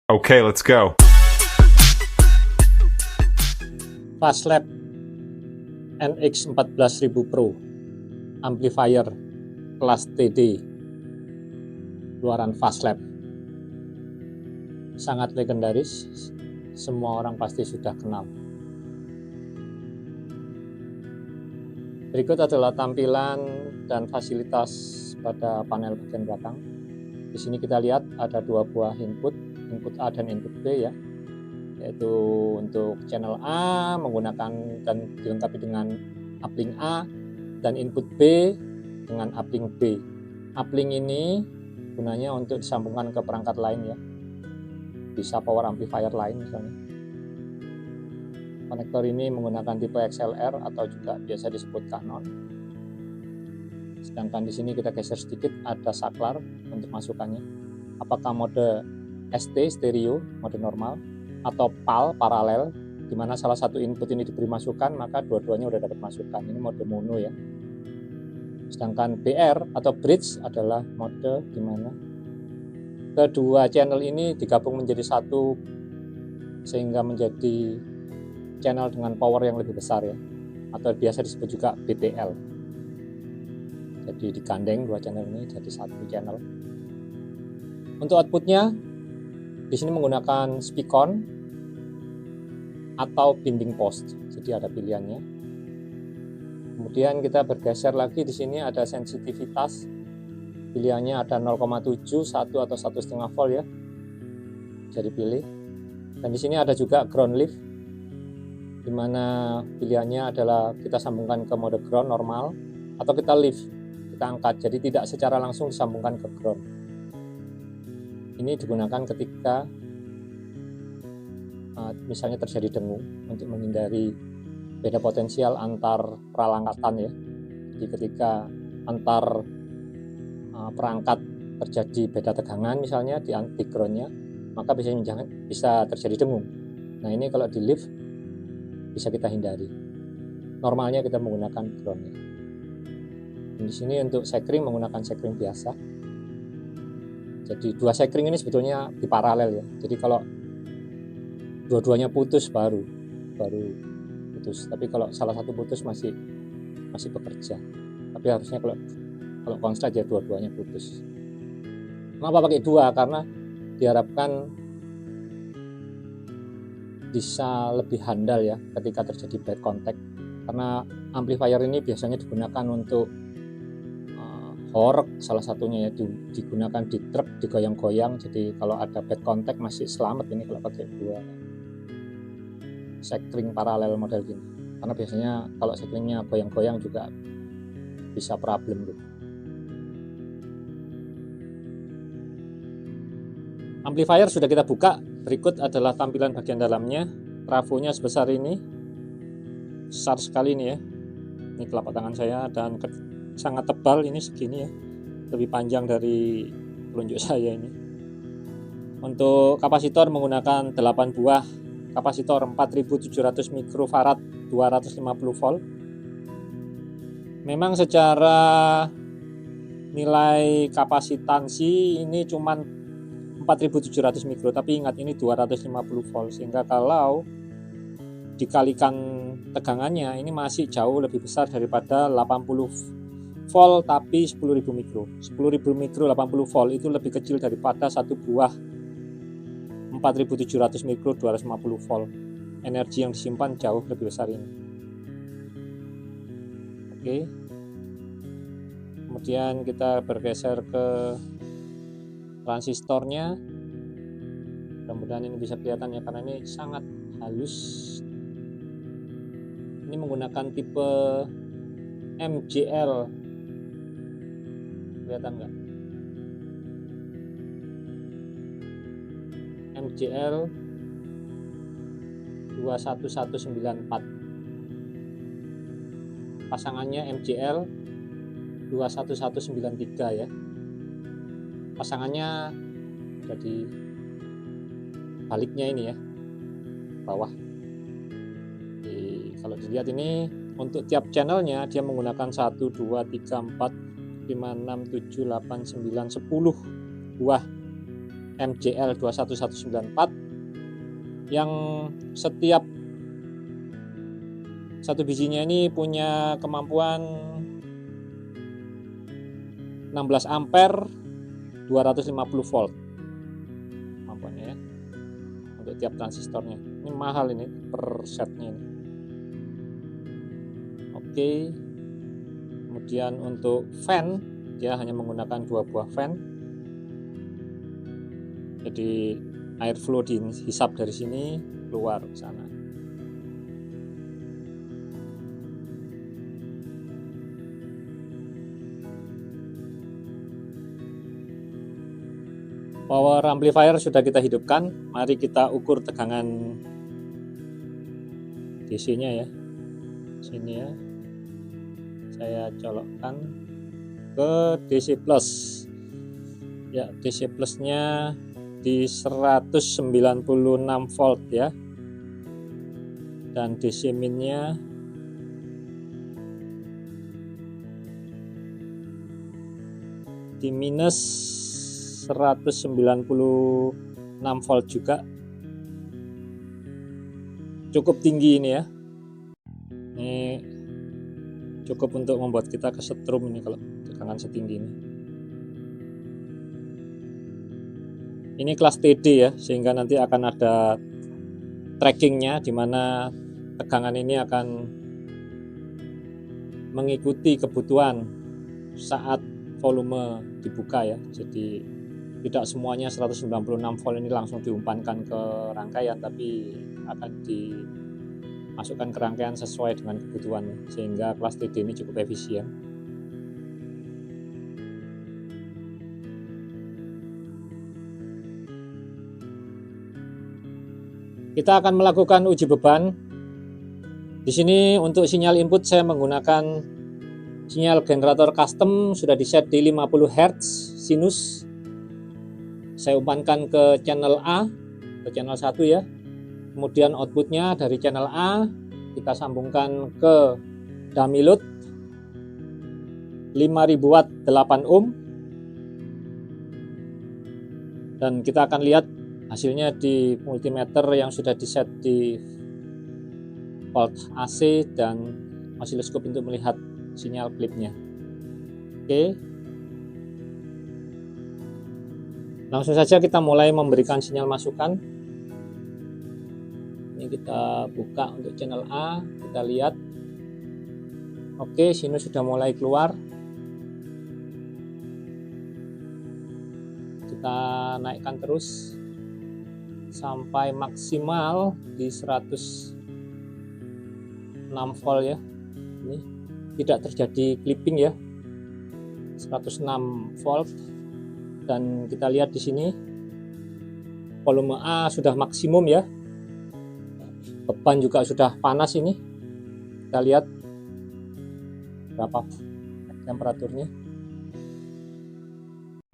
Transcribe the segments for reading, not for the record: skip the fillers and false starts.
Okay, let's go. Fastlab NX 14000 Pro amplifier kelas TD keluaran Fastlab, sangat legendaris, semua orang pasti sudah kenal. Berikut adalah tampilan dan fasilitas pada panel bagian belakang. Di sini kita lihat ada dua buah input A dan input B ya, yaitu untuk channel A menggunakan dan dilengkapi dengan uplink A, dan input B dengan uplink B. Uplink ini gunanya untuk disambungkan ke perangkat lain ya, bisa power amplifier lain misalnya. Konektor ini menggunakan tipe XLR atau juga biasa disebut Canon. Sedangkan di sini kita geser sedikit, ada saklar untuk masukannya. Apakah mode ST stereo, mode normal, atau PAL paralel, di mana salah satu input ini diberi masukan maka dua-duanya udah dapat masukan. Ini mode mono ya. Sedangkan BR atau bridge adalah mode di mana kedua channel ini digabung menjadi satu sehingga menjadi channel dengan power yang lebih besar ya, atau biasa disebut juga BTL. Jadi digandeng dua channel ini jadi satu channel. Untuk outputnya di sini menggunakan speakon atau binding post, jadi ada pilihannya. Kemudian kita bergeser lagi, di sini ada sensitivitas, pilihannya ada 0,7, 1 atau 1,5 volt ya, bisa dipilih. Dan di sini ada juga ground lift, di mana pilihannya adalah kita sambungkan ke mode ground normal atau kita lift, kita angkat, jadi tidak secara langsung disambungkan ke ground. Ini digunakan ketika misalnya terjadi dengung untuk menghindari beda potensial antar peralatan ya. Jadi ketika antar perangkat terjadi beda tegangan misalnya di groundnya, maka bisa terjadi dengung. Nah ini kalau di lift bisa kita hindari. Normalnya kita menggunakan groundnya. Di sini untuk sekring menggunakan sekring biasa. Jadi dua sekring ini sebetulnya di paralel ya. Jadi kalau dua-duanya putus baru putus. Tapi kalau salah satu putus masih bekerja. Tapi harusnya kalau konslet ya dua-duanya putus. Kenapa pakai dua? Karena diharapkan bisa lebih handal ya ketika terjadi bad contact. Karena amplifier ini biasanya digunakan untuk horek salah satunya ya, digunakan di truk, digoyang-goyang, jadi kalau ada bad contact masih selamat ini kalau pakai dua sekring paralel model gini, karena biasanya kalau sekringnya goyang-goyang juga bisa problem gitu. Amplifier sudah kita buka, berikut adalah tampilan bagian dalamnya. Trafonya sebesar ini, besar sekali ini ya, ini telapak tangan saya, dan sangat tebal, ini segini ya, lebih panjang dari telunjuk saya ini. Untuk kapasitor menggunakan 8 buah kapasitor 4700 mikrofarad 250 volt. Memang secara nilai kapasitansi ini cuman 4700 mikro, tapi ingat ini 250 volt, sehingga kalau dikalikan tegangannya ini masih jauh lebih besar daripada 80 volt tapi 10.000 mikro. 10.000 mikro 80 volt itu lebih kecil daripada satu buah 4700 mikro 250 volt. Energi yang disimpan jauh lebih besar ini. Oke. Kemudian kita bergeser ke transistornya. Mudah-mudahan ini bisa kelihatan ya, karena ini sangat halus. Ini menggunakan tipe MJL, kelihatan nggak? MJL 21194, pasangannya MJL 21193 ya. Pasangannya ada di baliknya ini ya, bawah. Kalau dilihat ini untuk tiap channelnya dia menggunakan 1, 2, 3, 4, 5, 6, 7, 8, 9, 10 buah MJL 21194 yang setiap satu bijinya ini punya kemampuan 16 ampere 250 volt kemampuannya ya, untuk tiap transistornya. Ini mahal ini per setnya ini. Oke, kemudian untuk fan, dia hanya menggunakan 2 buah fan, jadi air flow dihisap dari sini keluar ke sana. Power amplifier sudah kita hidupkan. Mari kita ukur tegangan DC-nya ya. Sini ya. Saya colokkan ke DC plus. Ya, DC plusnya di 196 volt ya. Dan DC minnya di minus 196 volt juga. Cukup tinggi ini ya. Ini cukup untuk membuat kita kesetrum ini kalau tegangan setinggi ini. Ini kelas TD ya, sehingga nanti akan ada trackingnya di mana tegangan ini akan mengikuti kebutuhan saat volume dibuka ya. Jadi tidak semuanya 196 volt ini langsung diumpankan ke rangkaian, tapi akan dimasukkan ke rangkaian sesuai dengan kebutuhannya, sehingga kelas TD ini cukup efisien. Kita akan melakukan uji beban. Di sini untuk sinyal input saya menggunakan sinyal generator custom, sudah diset di 50 Hz sinus. Saya umpankan ke channel A, ke channel 1 ya. Kemudian outputnya dari channel A kita sambungkan ke dummy load 5000 watt 8 ohm. Dan kita akan lihat hasilnya di multimeter yang sudah diset di volt AC dan osiloskop untuk melihat sinyal klipnya. Oke. Langsung saja kita mulai memberikan sinyal masukan. Ini kita buka untuk channel A, kita lihat. Oke, sinus sudah mulai keluar. Kita naikkan terus sampai maksimal di 106 volt ya. Ini tidak terjadi clipping ya. 106 volt. Dan kita lihat di sini volume A sudah maksimum ya. Beban juga sudah panas ini. Kita lihat berapa temperaturnya.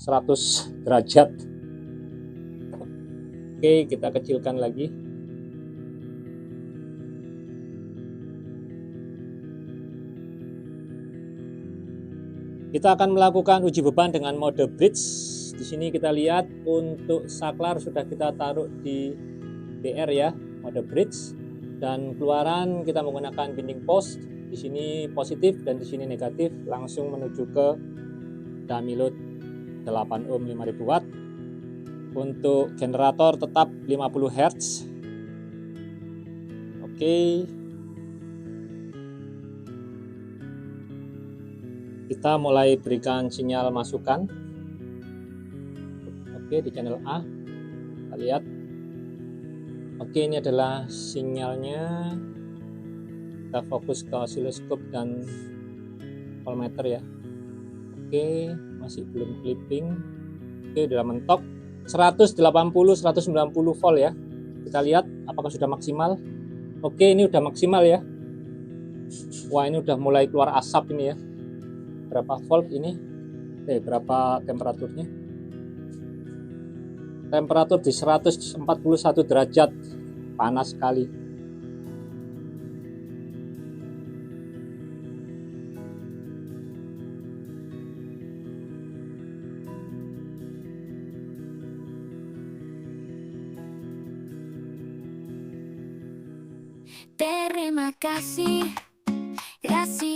100 derajat. Oke, kita kecilkan lagi. Kita akan melakukan uji beban dengan mode bridge. Di sini kita lihat untuk saklar sudah kita taruh di DR ya, mode bridge, dan keluaran kita menggunakan binding post. Di sini positif dan di sini negatif, langsung menuju ke dummy load 8 ohm 5000 watt. Untuk generator tetap 50 Hz. Oke. Kita mulai berikan sinyal masukan. Oke, di channel A kita lihat. Oke, ini adalah sinyalnya. Kita fokus ke osiloskop dan voltmeter ya. Oke, masih belum clipping. Oke, sudah mentok 180-190 volt ya. Kita lihat apakah sudah maksimal. Oke, ini udah maksimal ya. Wah, ini udah mulai keluar asap ini ya. Berapa volt ini? Berapa temperaturnya? Temperatur di 141 derajat, panas sekali. Terima kasih. Kasih